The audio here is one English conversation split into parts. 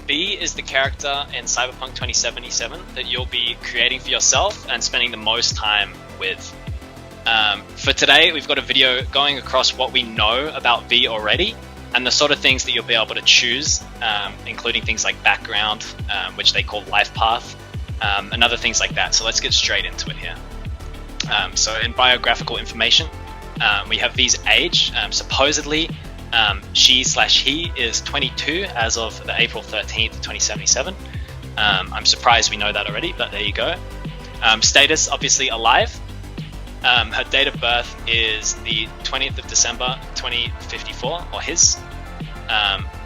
B is the character in Cyberpunk 2077 that you'll be creating for yourself and spending the most time with. For today, we've got a video going across what we know about V already and the sort of things that you'll be able to choose, including things like background, which they call life path, and other things like that. So let's get straight into it here. So in biographical information, we have V's age. Supposedly, she/he is 22 as of the April 13th, 2077. I'm surprised we know that already, but there you go. Status, obviously alive. Her date of birth is the 20th of December 2054, or his.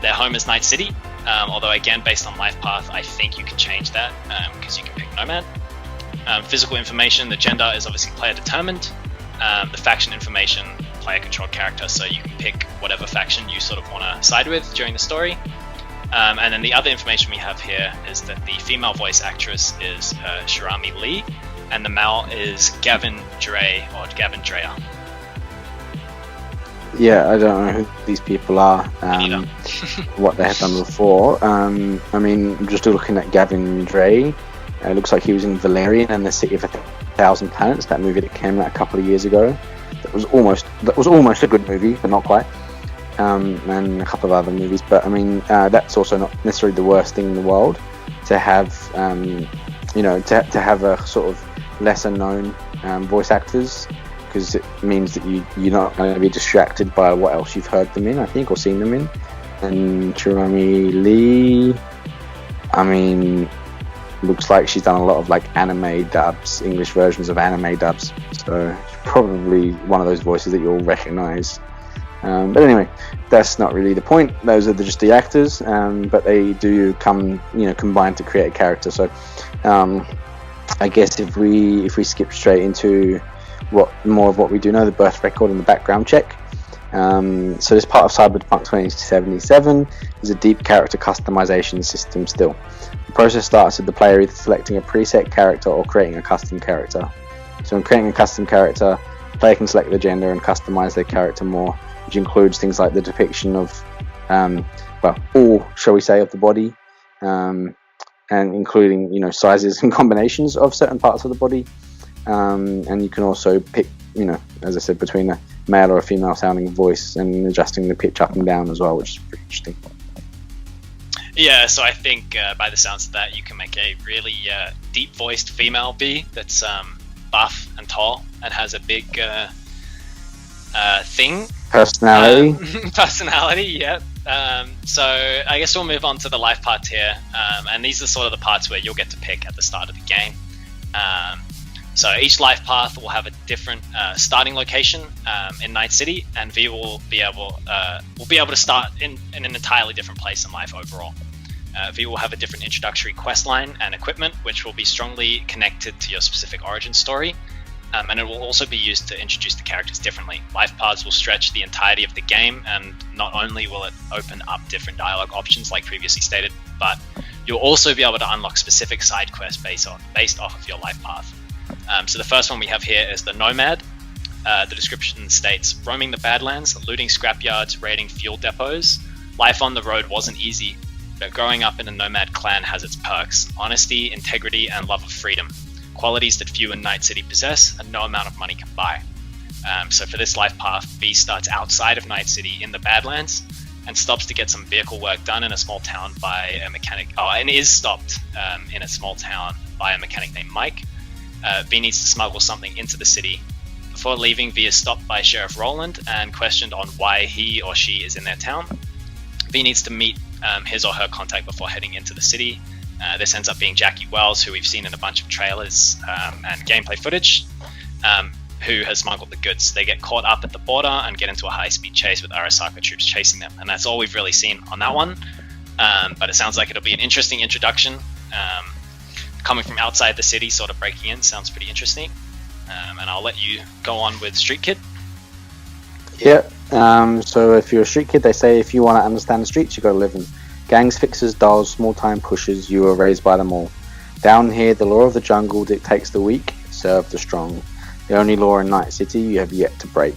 Their home is Night City, although again, based on life path, I think you can change that because you can pick Nomad. Physical information, the gender is obviously player determined. The faction information, player controlled character, so you can pick whatever faction you sort of want to side with during the story. And then the other information we have here is that the female voice actress is Shirami Lee, and the male is Gavin Dre, or Gavin Dreyer. Yeah, I don't know who these people are, what they have done before. I mean, I'm just looking at Gavin Dre. It looks like he was in Valerian and the City of 1,000 Planets, that movie that came out a couple of years ago. That was almost a good movie, but not quite. And a couple of other movies. But I mean, that's also not necessarily the worst thing in the world to have, to have a sort of lesser known voice actors, because it means that you're not going to be distracted by what else you've heard them in, I think, or seen them in. And Shirami Lee, I mean, looks like she's done a lot of like anime dubs, English versions of anime dubs, so she's probably one of those voices that you'll recognize. But anyway, that's not really the point. Those are just the actors, but they do combine to create a character. So I guess if we skip straight into more of what we do know, the birth record and the background check. So this part of Cyberpunk 2077 is a deep character customization system still. The process starts with the player either selecting a preset character or creating a custom character. So in creating a custom character, the player can select the gender and customize their character more, which includes things like the depiction of, all, shall we say, of the body, and including, sizes and combinations of certain parts of the body. And you can also pick, as I said, between a male or a female sounding voice and adjusting the pitch up and down as well, which is pretty interesting. Yeah, so I think by the sounds of that, you can make a really deep-voiced female V that's buff and tall and has a big personality. Yep. So I guess we'll move on to the life part here, and these are sort of the parts where you'll get to pick at the start of the game. So each life path will have a different starting location in Night City, and V will be able to start in an entirely different place in life overall. V will have a different introductory quest line and equipment, which will be strongly connected to your specific origin story, and it will also be used to introduce the characters differently. Life paths will stretch the entirety of the game, and not only will it open up different dialogue options like previously stated, but you'll also be able to unlock specific side quests based off of your life path. So the first one we have here is the Nomad. The description states, roaming the Badlands, looting scrapyards, raiding fuel depots. Life on the road wasn't easy, but growing up in a nomad clan has its perks: honesty, integrity, and love of freedom. Qualities that few in Night City possess and no amount of money can buy. So for this life path, V starts outside of Night City in the Badlands and stops to get some vehicle work done in a small town by a mechanic. And is stopped in a small town by a mechanic named Mike. V needs to smuggle something into the city. Before leaving, V is stopped by Sheriff Roland and questioned on why he or she is in their town. V needs to meet his or her contact before heading into the city. This ends up being Jackie Wells, who we've seen in a bunch of trailers and gameplay footage, who has smuggled the goods. They get caught up at the border and get into a high-speed chase with Arasaka troops chasing them, and that's all we've really seen on that one. But it sounds like it'll be an interesting introduction. Coming from outside the city, sort of breaking in, sounds pretty interesting. And I'll let you go on with Street Kid. Yeah, so if you're a street kid, they say if you want to understand the streets, you got to live in. Gangs, fixers, dolls, small-time pushers, you were raised by them all. Down here, the law of the jungle dictates the weak, serve the strong. The only law in Night City you have yet to break.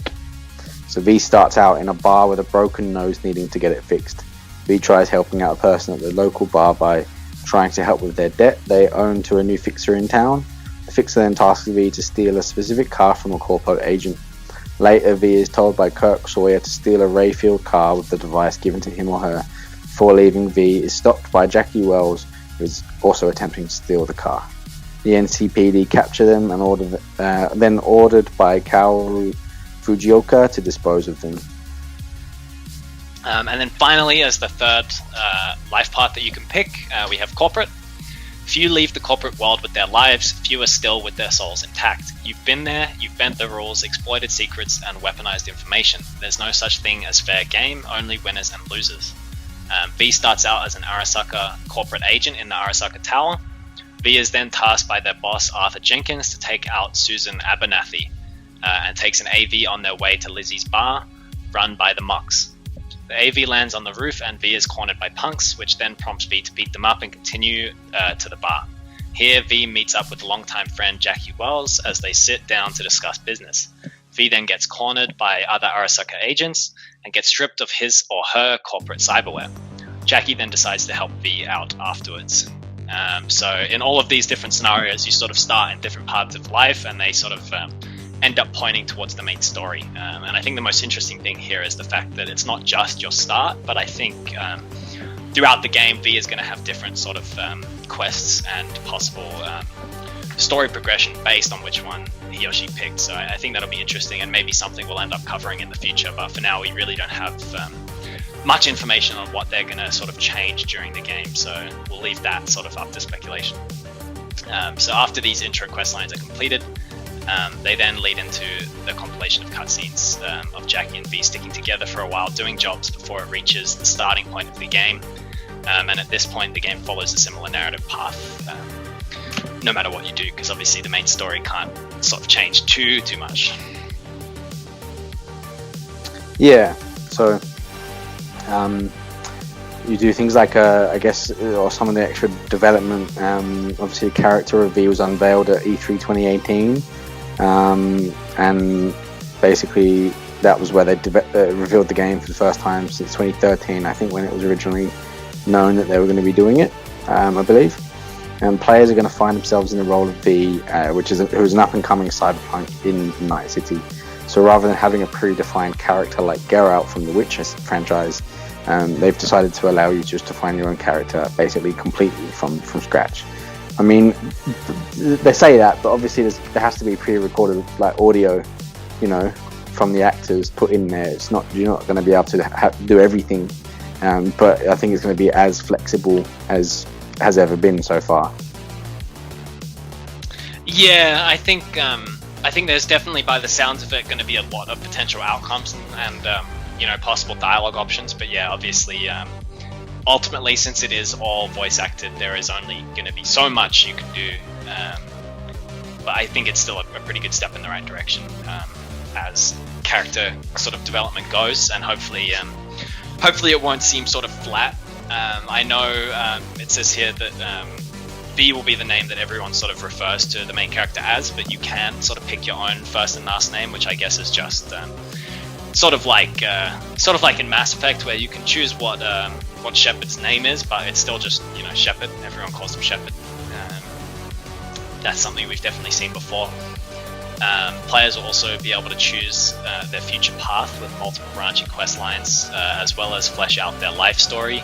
So V starts out in a bar with a broken nose needing to get it fixed. V tries helping out a person at the local bar by trying to help with their debt they own to a new fixer in town. The fixer then tasks V to steal a specific car from a corpo agent. Later, V is told by Kirk Sawyer to steal a Rayfield car with the device given to him or her. Before leaving, V is stopped by Jackie Wells, who is also attempting to steal the car. The NCPD capture them and then ordered by Kaoru Fujioka to dispose of them. And then finally, as the third life path that you can pick, we have corporate. Few leave the corporate world with their lives, few are still with their souls intact. You've been there, you've bent the rules, exploited secrets, and weaponized information. There's no such thing as fair game, only winners and losers. V starts out as an Arasaka corporate agent in the Arasaka Tower. V is then tasked by their boss Arthur Jenkins to take out Susan Abernathy, and takes an AV on their way to Lizzie's bar, run by the Mucks. The AV lands on the roof and V is cornered by punks, which then prompts V to beat them up and continue to the bar. Here, V meets up with longtime friend Jackie Wells as they sit down to discuss business. V then gets cornered by other Arasaka agents and gets stripped of his or her corporate cyberware. Jackie then decides to help V out afterwards. So in all of these different scenarios, you sort of start in different parts of life and they sort of end up pointing towards the main story. And I think the most interesting thing here is the fact that it's not just your start, but I think throughout the game, V is going to have different sort of quests and possible story progression based on which one he or she picked. So I think that'll be interesting and maybe something we'll end up covering in the future. But for now, we really don't have much information on what they're going to sort of change during the game. So we'll leave that sort of up to speculation. So after these intro quest lines are completed, they then lead into the compilation of cutscenes of Jackie and V sticking together for a while doing jobs before it reaches the starting point of the game. And at this point, the game follows a similar narrative path, no matter what you do, because obviously the main story can't sort of change too much. Yeah, so you do things like, I guess, or some of the extra development. Obviously, the character of V was unveiled at E3 2018. And basically that was where they revealed the game for the first time since 2013, I think, when it was originally known that they were going to be doing it, I believe. And players are going to find themselves in the role of V, who's an up-and-coming cyberpunk in Night City. So rather than having a predefined character like Geralt from the Witcher franchise, they've decided to allow you just to find your own character basically completely from scratch. I mean, they say that, but obviously there has to be pre-recorded like audio, from the actors put in there. You're not going to be able to do everything, but I think it's going to be as flexible as has ever been so far. Yeah, I think there's definitely, by the sounds of it, going to be a lot of potential outcomes and possible dialogue options. But yeah, obviously. Ultimately, since it is all voice acted, there is only going to be so much you can do, but I think it's still a pretty good step in the right direction as character sort of development goes, and hopefully it won't seem sort of flat. I know it says here that V will be the name that everyone sort of refers to the main character as, but you can sort of pick your own first and last name, which I guess is just sort of like in Mass Effect, where you can choose what Shepard's name is, but it's still just Shepard. Everyone calls him Shepard. That's something we've definitely seen before. Players will also be able to choose their future path with multiple branching quest lines, as well as flesh out their life story.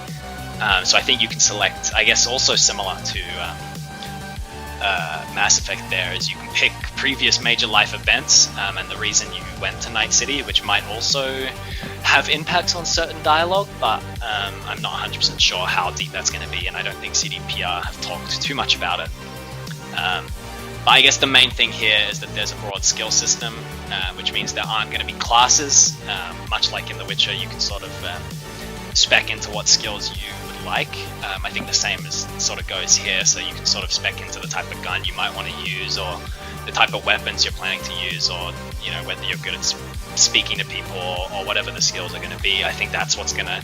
So I think you can select, I guess also similar to Mass Effect there, is you can pick previous major life events and the reason you went to Night City, which might also have impacts on certain dialogue, but I'm not 100% sure how deep that's going to be, and I don't think CDPR have talked too much about it. But I guess the main thing here is that there's a broad skill system, which means there aren't going to be classes. Much like in The Witcher, you can sort of spec into what skills you would like. I think the same as sort of goes here, so you can sort of spec into the type of gun you might want to use, or the type of weapons you're planning to use, or whether you're good at speaking to people, or whatever the skills are going to be. I think that's what's going to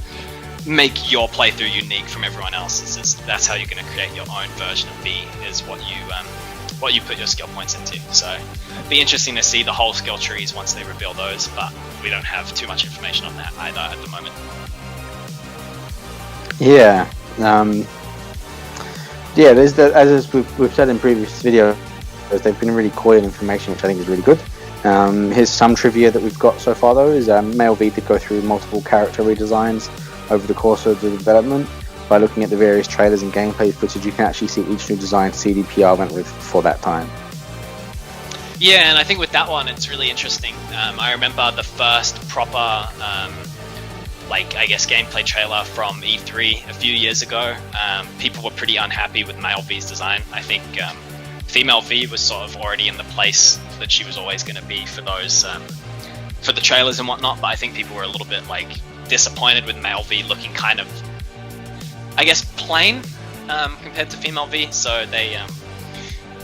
make your playthrough unique from everyone else's. That's how you're going to create your own version of V, is what you put your skill points into. So it'll be interesting to see the whole skill trees once they reveal those, but we don't have too much information on that either at the moment. Yeah. Yeah, as we've said in previous videos, they've been really coy information, which I think is really good. Here's some trivia that we've got so far, though, is Male V did go through multiple character redesigns over the course of the development. By looking at the various trailers and gameplay footage, you can actually see each new design CDPR went with for that time. Yeah, and I think with that one, it's really interesting. I remember the first proper, I guess, gameplay trailer from E3 a few years ago. People were pretty unhappy with Male V's design. I think Female V was sort of already in the place that she was always going to be for those, for the trailers and whatnot. But I think people were a little bit disappointed with Male V looking kind of, I guess, plain compared to Female V. So they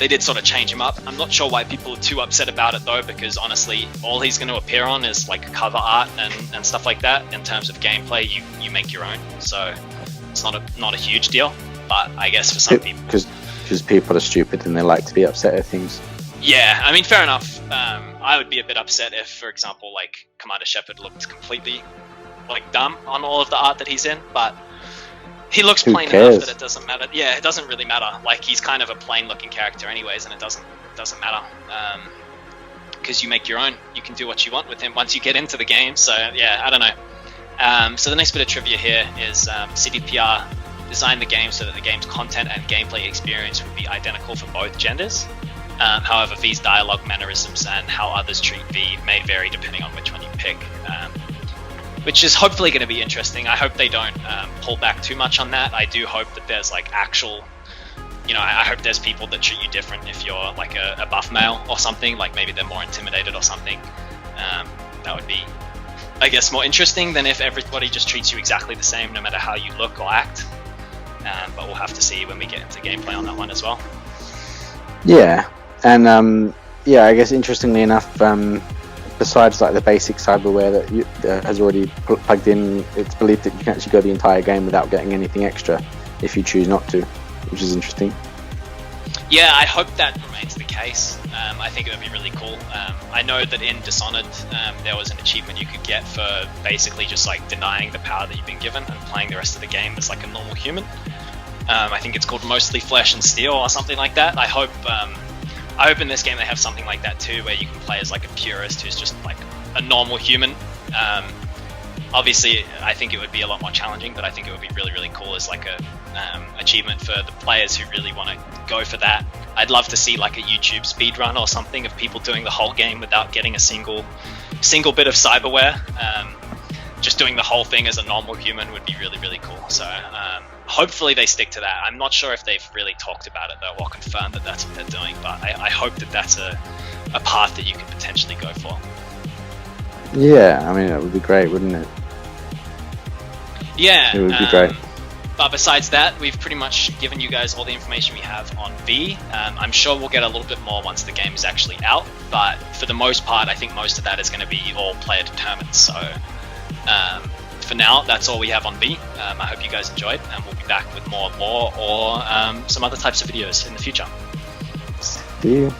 did sort of change him up. I'm not sure why people are too upset about it though, because honestly, all he's going to appear on is cover art and stuff like that. In terms of gameplay, you make your own, so it's not a huge deal. But I guess for some people, because people are stupid and they like to be upset at things. Yeah, I mean, fair enough. I would be a bit upset if, for example, Commander Shepard looked completely dumb on all of the art that he's in, but he looks plain enough that it doesn't matter. Yeah, it doesn't really matter. He's kind of a plain-looking character anyways, and it doesn't matter. Because you make your own. You can do what you want with him once you get into the game. So, yeah, I don't know. So the next bit of trivia here is CDPR designed the game so that the game's content and gameplay experience would be identical for both genders. However, V's dialogue, mannerisms, and how others treat V may vary depending on which one you pick. Which is hopefully going to be interesting. I hope they don't pull back too much on that. I do hope that there's actual, I hope there's people that treat you different if you're a buff male or something. Maybe they're more intimidated or something. That would be, I guess, more interesting than if everybody just treats you exactly the same no matter how you look or act. But we'll have to see when we get into gameplay on that one as well. Yeah, and I guess interestingly enough, besides the basic cyberware that has already plugged in, it's believed that you can actually go the entire game without getting anything extra if you choose not to, which is interesting. Yeah, I hope that remains the case. I think it would be really cool. I know that in Dishonored there was an achievement you could get for basically just denying the power that you've been given and playing the rest of the game as a normal human. I think it's called Mostly Flesh and Steel or something like that. I hope in this game they have something like that too, where you can play as a purist who's just a normal human. Obviously, I think it would be a lot more challenging, but I think it would be really, really cool as a achievement for the players who really want to go for that. I'd love to see a YouTube speedrun or something of people doing the whole game without getting a single bit of cyberware. Just doing the whole thing as a normal human would be really, really cool. So hopefully they stick to that. I'm not sure if they've really talked about it though or confirmed that that's what they're doing, but I hope that that's a path that you could potentially go for. Yeah, I mean, it would be great, wouldn't it? Yeah. It would be great. But besides that, we've pretty much given you guys all the information we have on V. I'm sure we'll get a little bit more once the game is actually out, but for the most part, I think most of that is going to be all player determined. So for now, that's all we have on V. I hope you guys enjoyed, and we'll be back with more lore or some other types of videos in the future. See you.